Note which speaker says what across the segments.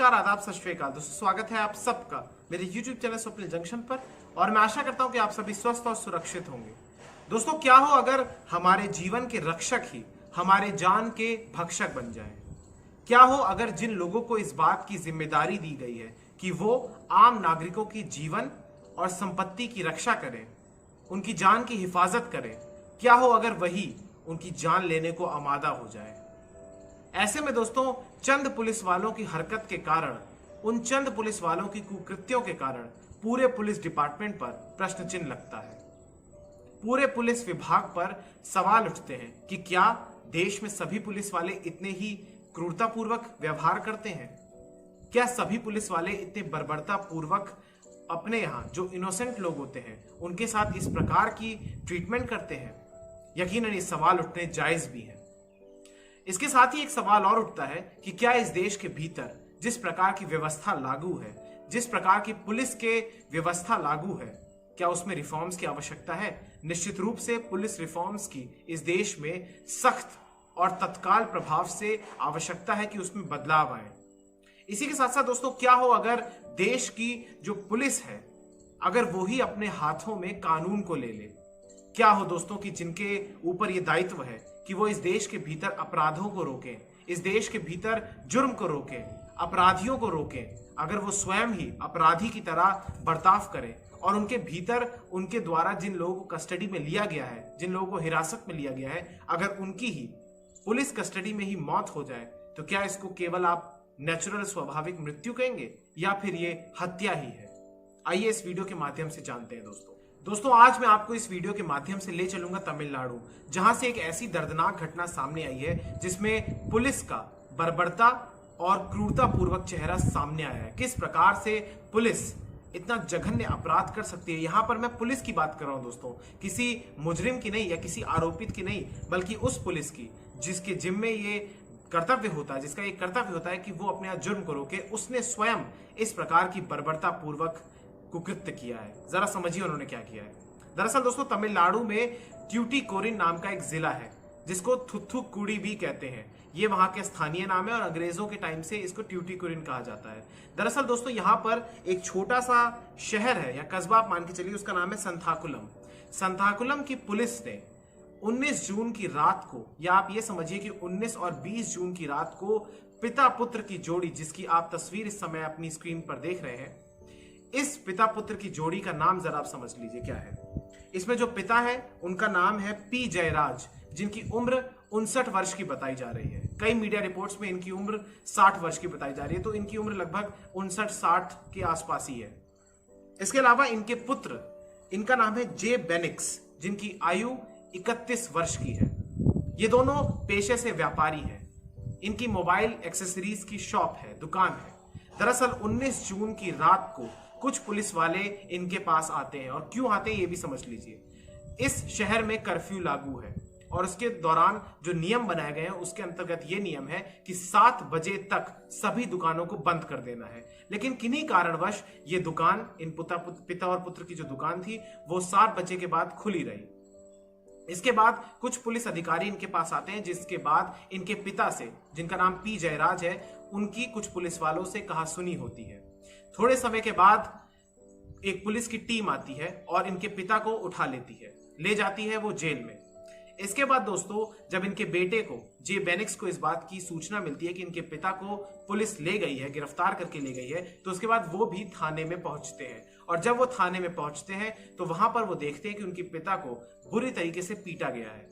Speaker 1: नमस्कार, आदाब, सत श्री अकाल। दोस्तों स्वागत है आप सबका मेरे YouTube चैनल स्वप्निल जंक्शन पर और मैं आशा करता हूं कि आप सभी स्वस्थ और सुरक्षित होंगे। दोस्तों क्या हो अगर हमारे जीवन के रक्षक ही हमारे जान के भक्षक बन जाएं? क्या हो अगर जिन लोगों को इस बात की जिम्मेदारी दी गई है कि वो आम नागरिकों की जीवन और संपत्ति की रक्षा करें, उनकी जान की हिफाजत करें, क्या हो अगर वही उनकी जान लेने को आमादा हो जाए? ऐसे में दोस्तों चंद पुलिस वालों की हरकत के कारण, उन चंद पुलिस वालों की कुकृत्यों के कारण पूरे पुलिस डिपार्टमेंट पर प्रश्न चिन्ह लगता है। पूरे पुलिस विभाग पर सवाल उठते हैं कि क्या देश में सभी पुलिस वाले इतने ही क्रूरतापूर्वक व्यवहार करते हैं? क्या सभी पुलिस वाले इतने बर्बरतापूर्वक अपने यहाँ जो इनोसेंट लोग होते हैं उनके साथ इस प्रकार की ट्रीटमेंट करते हैं? यकीनन ये सवाल उठने जायज भी है। इसके साथ ही एक सवाल और उठता है कि क्या इस देश के भीतर जिस प्रकार की व्यवस्था लागू है, जिस प्रकार की पुलिस के व्यवस्था लागू है, क्या उसमें रिफॉर्म्स की आवश्यकता है? निश्चित रूप से पुलिस रिफॉर्म्स की इस देश में सख्त और तत्काल प्रभाव से आवश्यकता है कि उसमें बदलाव आए। इसी के साथ साथ दोस्तों क्या हो अगर देश की जो पुलिस है अगर वो ही अपने हाथों में कानून को ले ले? क्या हो दोस्तों कि जिनके ऊपर ये दायित्व है कि वो इस देश के भीतर अपराधों को रोकें, इस देश के भीतर जुर्म को रोकें, अपराधियों को रोकें, अगर वो स्वयं ही अपराधी की तरह बर्ताव करें और उनके भीतर उनके द्वारा जिन लोगों को कस्टडी में लिया गया है, जिन लोगों को हिरासत में लिया गया है, अगर उनकी ही पुलिस कस्टडी में ही मौत हो जाए तो क्या इसको केवल आप नेचुरल स्वाभाविक मृत्यु कहेंगे या फिर ये हत्या ही है? आइए इस वीडियो के माध्यम से जानते हैं दोस्तों आज मैं आपको इस वीडियो के माध्यम से ले चलूंगा तमिलनाडु, जहां से एक ऐसी दर्दनाक घटना सामने आई है जिसमें पुलिस का बर्बरता और क्रूरतापूर्वक चेहरा सामने आया है। किस प्रकार से पुलिस इतना जघन्य अपराध कर सकती है। यहां पर मैं पुलिस की बात कर रहा हूं दोस्तों, किसी मुजरिम की नहीं या किसी आरोपित की नहीं, बल्कि उस पुलिस की जिसके जिम्मे ये कर्तव्य होता है, जिसका एक कर्तव्य होता है कि वो अपने जुर्म को रोके। उसने स्वयं इस प्रकार की बर्बरतापूर्वक कुकृत्य किया है। जरा समझिए उन्होंने क्या किया है। दरअसल दोस्तों तमिलनाडु में ट्यूटिकोरिन नाम का एक जिला है जिसको थुथुकुडी भी कहते हैं। ये वहां के स्थानीय नाम है और अंग्रेजों के टाइम से इसको ट्यूटिकोरिन कहा जाता है। दरअसल दोस्तों यहाँ पर एक छोटा सा शहर है या कस्बा आप मान के चलिए, उसका नाम है संथाकुलम। संथाकुलम की पुलिस ने 19 जून की रात को, या आप ये समझिए कि 19 और 20 जून की रात को पिता पुत्र की जोड़ी, जिसकी आप तस्वीर इस समय अपनी स्क्रीन पर देख रहे हैं, इस पिता पुत्र की जोड़ी का नाम जरा आप समझ लीजिए क्या है। इसमें जो पिता है उनका नाम है पी जयराज, जिनकी उम्र 59 वर्ष की बताई जा रही है। कई मीडिया रिपोर्ट्स में इनकी उम्र 60 वर्ष की बताई जा रही है, तो इनकी उम्र लगभग 59-60 के आसपास ही है। इसके अलावा इनके पुत्र, इनका नाम है जे बेनिक्स, जिनकी आयु 31 वर्ष की है। ये दोनों पेशे से व्यापारी हैं। इनकी मोबाइल एक्सेसरीज की शॉप है, दुकान है। दरअसल 19 जून की रात को कुछ पुलिस वाले इनके पास आते हैं, और क्यों आते हैं ये भी समझ लीजिए। इस शहर में कर्फ्यू लागू है और उसके दौरान जो नियम बनाए गए हैं उसके अंतर्गत ये नियम है कि 7 बजे तक सभी दुकानों को बंद कर देना है। लेकिन किन्हीं कारणवश ये दुकान, इन पिता और पुत्र की जो दुकान थी वो 7 बजे के बाद खुली रही। इसके बाद कुछ पुलिस अधिकारी इनके पास आते हैं, जिसके बाद इनके पिता से, जिनका नाम पी जयराज है, उनकी कुछ पुलिस वालों से कहासुनी होती है। थोड़े समय के बाद एक पुलिस की टीम आती है और इनके पिता को उठा लेती है, ले जाती है वो जेल में। इसके बाद दोस्तों जब इनके बेटे को, जे बेनिक्स को, इस बात की सूचना मिलती है कि इनके पिता को पुलिस ले गई है, गिरफ्तार करके ले गई है, तो उसके बाद वो भी थाने में पहुंचते हैं। और जब वो थाने में पहुंचते हैं तो वहां पर वो देखते हैं कि उनके पिता को बुरी तरीके से पीटा गया है।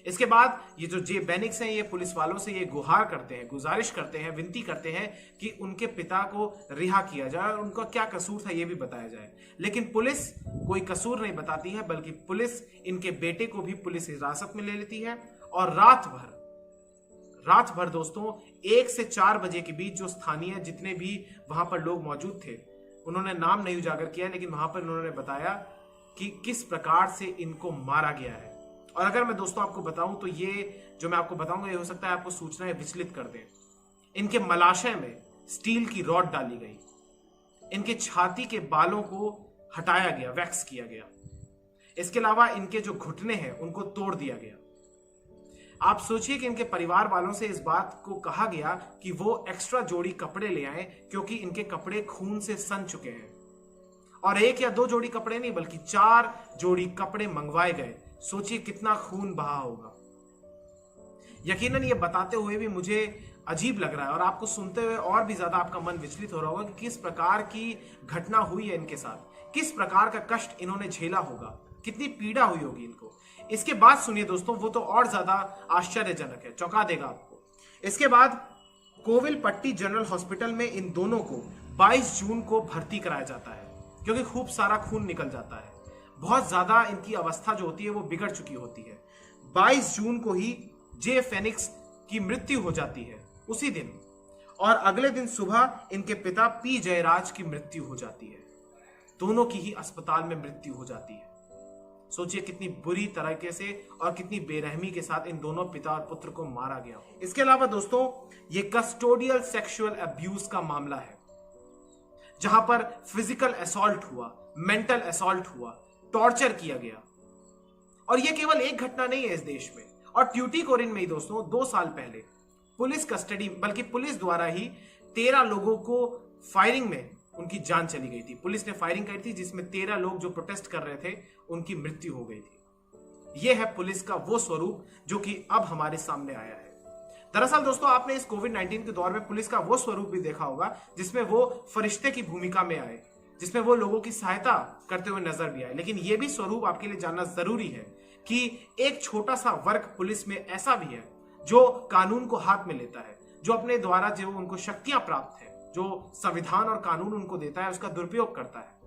Speaker 1: इसके बाद ये जो जे बेनिक्स हैं, ये पुलिस वालों से ये गुहार करते हैं, गुजारिश करते हैं, विनती करते हैं कि उनके पिता को रिहा किया जाए और उनका क्या कसूर था ये भी बताया जाए। लेकिन पुलिस कोई कसूर नहीं बताती है, बल्कि पुलिस इनके बेटे को भी पुलिस हिरासत में ले लेती है और रात भर दोस्तों 1 से 4 बजे के बीच जो स्थानीय जितने भी वहां पर लोग मौजूद थे, उन्होंने नाम नहीं उजागर किया, लेकिन वहां पर उन्होंने बताया कि किस प्रकार से इनको मारा गया है। और अगर मैं दोस्तों आपको बताऊं तो ये जो मैं आपको बताऊंगा ये हो सकता है आपको सूचनाएं विचलित कर दें। इनके मलाशय में स्टील की रॉड डाली गई, इनके छाती के बालों को हटाया गया, वैक्स किया गया। इसके अलावा इनके जो घुटने हैं उनको तोड़ दिया गया। आप सोचिए कि इनके परिवार वालों से इस बात को कहा गया कि वो एक्स्ट्रा जोड़ी कपड़े ले आए क्योंकि इनके कपड़े खून से सन चुके हैं। और 1 या 2 जोड़ी कपड़े नहीं बल्कि 4 जोड़ी कपड़े मंगवाए गए। सोचिए कितना खून बहा होगा। यकीनन ये बताते हुए भी मुझे अजीब लग रहा है और आपको सुनते हुए और भी ज्यादा आपका मन विचलित हो रहा होगा कि किस प्रकार की घटना हुई है इनके साथ, किस प्रकार का कष्ट इन्होंने झेला होगा, कितनी पीड़ा हुई होगी इनको। इसके बाद सुनिए दोस्तों, वो तो और ज्यादा आश्चर्यजनक है, चौंका देगा आपको। इसके बाद कोविलपट्टी जनरल हॉस्पिटल में इन दोनों को 22 जून को भर्ती कराया जाता है क्योंकि खूब सारा खून निकल जाता है। बहुत ज्यादा इनकी अवस्था जो होती है वो बिगड़ चुकी होती है। 22 जून को ही जे फेनिक्स की मृत्यु हो जाती है उसी दिन, और अगले दिन सुबह इनके पिता पी जयराज की मृत्यु हो जाती है। दोनों की ही अस्पताल में मृत्यु हो जाती है। सोचिए कितनी बुरी तरीके से और कितनी बेरहमी के साथ इन दोनों पिता और पुत्र को मारा गया। इसके अलावा दोस्तों, ये कस्टोडियल सेक्सुअल अब्यूज का मामला है जहां पर फिजिकल असॉल्ट हुआ, मेंटल असॉल्ट हुआ, टॉर्चर किया गया। और यह केवल एक घटना नहीं है इस देश में। और ट्यूटिकोरिन में ही दोस्तों 2 साल पहले पुलिस कस्टडी बल्कि पुलिस द्वारा ही 13 लोगों को फायरिंग में उनकी जान चली गई थी। पुलिस ने फायरिंग करी थी जिसमें 13 लोग जो प्रोटेस्ट कर रहे थे उनकी मृत्यु हो गई थी। यह है पुलिस का वो स्वरूप जो कि अब हमारे सामने आया है। दरअसल दोस्तों, आपने इस कोविड-19 के दौर में पुलिस का वो स्वरूप भी देखा होगा जिसमें वो फरिश्ते की भूमिका में आए, जिसमें वो लोगों की सहायता करते हुए नजर भी आए। लेकिन यह भी स्वरूप आपके लिए जानना जरूरी है कि एक छोटा सा वर्ग पुलिस में ऐसा भी है जो कानून को हाथ में लेता है, जो अपने द्वारा जो उनको शक्तियां प्राप्त है, जो संविधान और कानून उनको देता है, उसका दुरुपयोग करता है।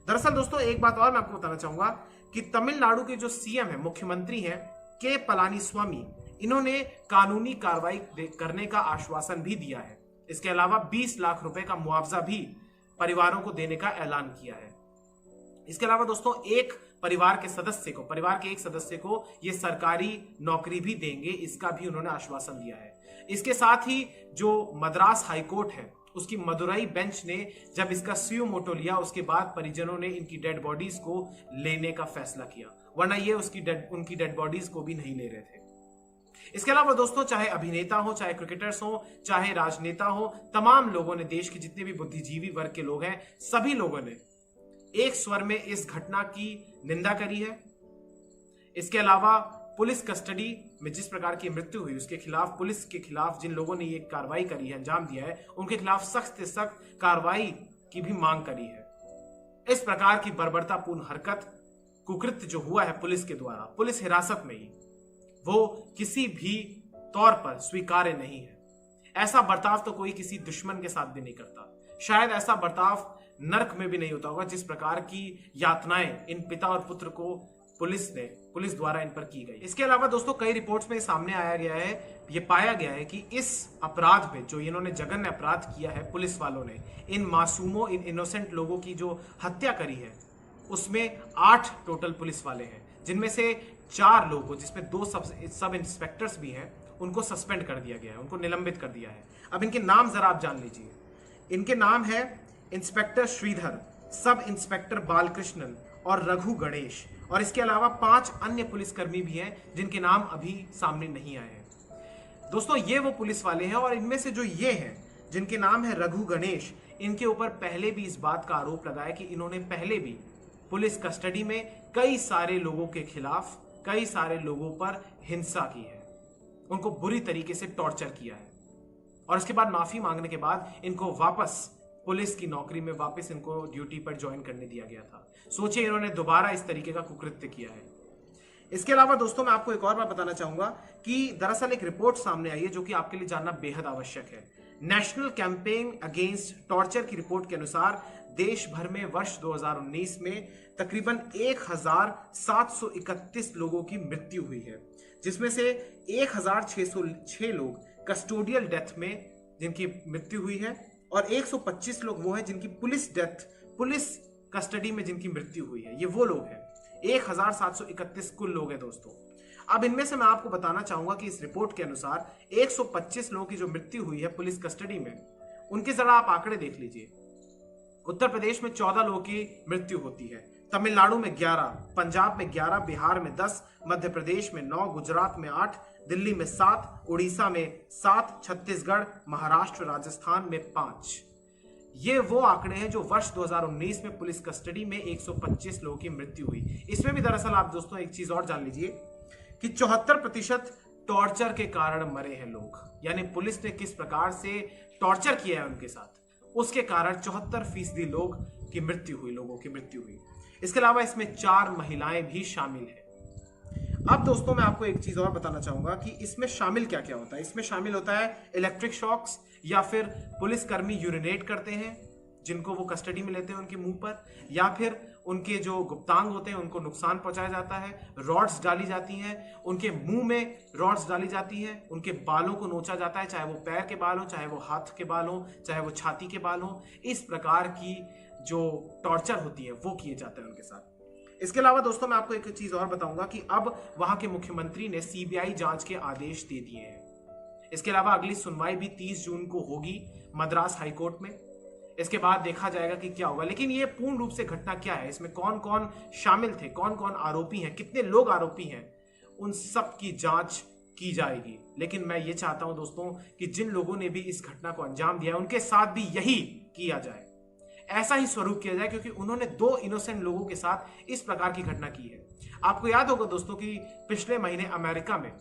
Speaker 1: दरअसल दोस्तों, एक बात और मैं आपको बताना चाहूंगा कि तमिलनाडु के जो सीएम है, मुख्यमंत्री हैं के पलानीस्वामी, इन्होंने कानूनी कार्रवाई करने का आश्वासन भी दिया है। इसके अलावा 20 लाख रुपए का मुआवजा भी परिवारों को देने का ऐलान किया है। इसके अलावा दोस्तों, परिवार के एक सदस्य को ये सरकारी नौकरी भी देंगे, इसका भी उन्होंने आश्वासन दिया है। इसके साथ ही जो मद्रास हाईकोर्ट है उसकी मदुरई बेंच ने जब इसका सुमोटो लिया, उसके बाद परिजनों ने इनकी डेड बॉडीज को लेने का फैसला किया, वरना ये उनकी डेड बॉडीज को भी नहीं ले रहे थे। इसके अलावा दोस्तों, चाहे अभिनेता हो, चाहे क्रिकेटर्स हो, चाहे राजनेता हो, तमाम लोगों ने, देश के जितने भी बुद्धिजीवी वर्ग के लोग हैं, सभी लोगों ने एक स्वर में इस घटना की निंदा करी है। इसके अलावा पुलिस कस्टडी में जिस प्रकार की मृत्यु हुई उसके खिलाफ, पुलिस के खिलाफ जिन लोगों ने ये कार्रवाई करी है, अंजाम दिया है, उनके खिलाफ सख्त से सख्त कार्रवाई की भी मांग करी है। इस प्रकार की बर्बरतापूर्ण हरकत, कुकृत्य जो हुआ है पुलिस के द्वारा, पुलिस हिरासत में ही, वो किसी भी तौर पर स्वीकार्य नहीं है। ऐसा बर्ताव तो कोई किसी दुश्मन के साथ भी नहीं करता। शायद ऐसा बर्ताव नर्क में भी नहीं होता होगा जिस प्रकार की यातनाएं इन पिता और पुत्र को पुलिस द्वारा इन पर की गई। इसके अलावा दोस्तों, कई रिपोर्ट्स में सामने आया गया है, ये पाया गया है कि इस अपराध में, जो इन्होंने जघन्य अपराध किया है पुलिस वालों ने, इन मासूमों, इन इनोसेंट लोगों की जो हत्या करी है, उसमें 8 टोटल पुलिस वाले हैं, जिनमें से 4 लोग को, जिसमें 2 सब इंस्पेक्टर्स भी हैं, उनको सस्पेंड कर दिया गया है, उनको निलंबित कर दिया है। अब इनके नाम जरा आप जान लीजिए। इनके नाम है inspector Shridhar, sub inspector Balakrishnan और रघु गणेश, और इसके अलावा 5 अन्य पुलिसकर्मी भी हैं जिनके नाम अभी सामने नहीं आए हैं। दोस्तों, ये वो पुलिस वाले हैं, और इनमें से जो ये हैं जिनके नाम है रघु गणेश, इनके ऊपर पहले भी इस बात का आरोप लगाया कि इन्होंने पहले भी पुलिस कस्टडी में कई सारे लोगों के खिलाफ, कई सारे लोगों पर हिंसा की है, उनको बुरी तरीके से टॉर्चर किया है, और इसके बाद माफी मांगने के बाद इनको वापस पुलिस की नौकरी में वापस इनको ड्यूटी पर ज्वाइन करने दिया गया था। सोचिए, इन्होंने दोबारा इस तरीके का कुकृत्य किया है। इसके अलावा दोस्तों, मैं आपको एक और बात बताना चाहूंगा कि दरअसल एक रिपोर्ट सामने आई है जो कि आपके लिए जानना बेहद आवश्यक है। नेशनल कैंपेन अगेंस्ट टॉर्चर की रिपोर्ट के अनुसार देश भर में वर्ष 2019 में तकरीबन 1731 लोगों की मृत्यु हुई है, जिसमें से 1606 लोग कस्टोडियल डेथ में जिनकी मृत्यु हुई है, और 125 लोग वो हैं जिनकी पुलिस कस्टडी में जिनकी मृत्यु हुई है। ये वो लोग हैं, 1731 कुल लोग हैं दोस्तों। अब इनमें से मैं आपको बताना चाहूंगा कि इस रिपोर्ट के अनुसार 125 लोगों की जो मृत्यु हुई है पुलिस कस्टडी में, उनके जरा आप आंकड़े देख लीजिए। उत्तर प्रदेश में 14 लोगों की मृत्यु होती है, तमिलनाडु में 11, पंजाब में 11, बिहार में 10, मध्य प्रदेश में 9, गुजरात में 8, दिल्ली में 7, उड़ीसा में 7, छत्तीसगढ़, महाराष्ट्र, राजस्थान में 5। ये वो आंकड़े हैं जो वर्ष 2019 में पुलिस कस्टडी में 125 लोगों की मृत्यु हुई। इसमें भी दरअसल आप दोस्तों एक चीज और जान लीजिए कि 74% टॉर्चर के कारण मरे हैं लोग, यानी पुलिस ने किस प्रकार से टॉर्चर किया है उनके साथ, उसके कारण 74% लोगों की मृत्यु हुई। इसके अलावा इसमें 4 महिलाएं भी शामिल हैं। अब दोस्तों मैं आपको एक चीज और बताना चाहूंगा कि इसमें शामिल क्या क्या होता है। इसमें शामिल होता है इलेक्ट्रिक शॉक्स, या फिर पुलिसकर्मी यूरिनेट करते हैं जिनको वो कस्टडी में लेते हैं उनके मुंह पर, या फिर उनके जो गुप्तांग होते हैं उनको नुकसान पहुंचाया जाता है, रॉड्स डाली जाती हैं, उनके मुंह में रॉड्स डाली जाती हैं, उनके बालों को नोचा जाता है, चाहे वो पैर के बाल हो, चाहे वो हाथ के बाल हो, चाहे वो छाती के बाल हो। इस प्रकार की जो टॉर्चर होती है वो किए जाते हैं उनके साथ। इसके अलावा दोस्तों मैं आपको एक चीज और बताऊंगा कि अब वहां के मुख्यमंत्री ने सीबीआई जांच के आदेश दे दिए हैं। इसके अलावा अगली सुनवाई भी 30 जून को होगी मद्रास हाईकोर्ट में। इसके बाद देखा जाएगा कि क्या होगा। लेकिन ये पूर्ण रूप से घटना क्या है, इसमें कौन कौन शामिल थे, कौन कौन आरोपी हैं, कितने लोग आरोपी हैं, उन सब की जांच की जाएगी। लेकिन मैं ये चाहता हूं दोस्तों कि जिन लोगों ने भी इस घटना को अंजाम दिया उनके साथ भी यही किया जाए, ऐसा ही स्वरूप किया जाए, क्योंकि उन्होंने 2 इनोसेंट लोगों के साथ इस प्रकार की घटना की है। आपको याद होगा दोस्तों कि पिछले महीने अमेरिका में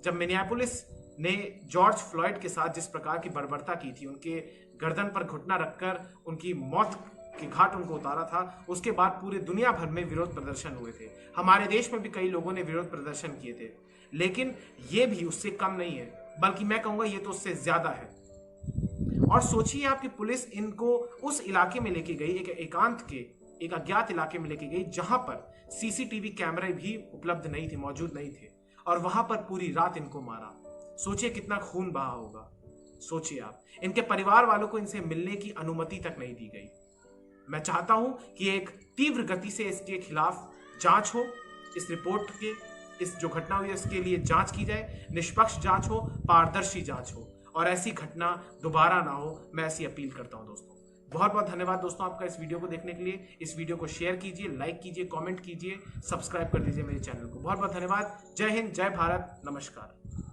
Speaker 1: जब मिनियापोलिस ने जॉर्ज फ्लॉयड के साथ जिस प्रकार की बर्बरता की थी, उनके गर्दन पर घुटना रखकर उनकी मौत के घाट उनको उतारा था, उसके बाद पूरे दुनिया भर में विरोध प्रदर्शन हुए थे। हमारे देश में भी कई लोगों ने विरोध प्रदर्शन किए थे, लेकिन ये भी उससे कम नहीं है, बल्कि मैं कहूंगा ये तो उससे ज्यादा है। और सोचिए आप कि पुलिस इनको उस इलाके में लेके गई, एक अज्ञात इलाके में लेके गई जहां पर सीसीटीवी कैमरे भी उपलब्ध नहीं थे, मौजूद नहीं थे, और वहां पर पूरी रात इनको मारा। सोचिए कितना खून बहा होगा। सोचिए आप, इनके परिवार वालों को इनसे मिलने की अनुमति तक नहीं दी गई। मैं चाहता हूं कि एक तीव्र गति से इसके खिलाफ जांच हो, इस रिपोर्ट के, इस जो घटना हुई है इसके लिए जांच की जाए, निष्पक्ष जांच हो, पारदर्शी जांच हो, और ऐसी घटना दोबारा ना हो। मैं ऐसी अपील करता हूं दोस्तों। बहुत बहुत धन्यवाद दोस्तों आपका इस वीडियो को देखने के लिए। इस वीडियो को शेयर कीजिए, लाइक कीजिए, कमेंट कीजिए, सब्सक्राइब कर दीजिए मेरे चैनल को। बहुत बहुत धन्यवाद। जय हिंद, जय भारत, नमस्कार।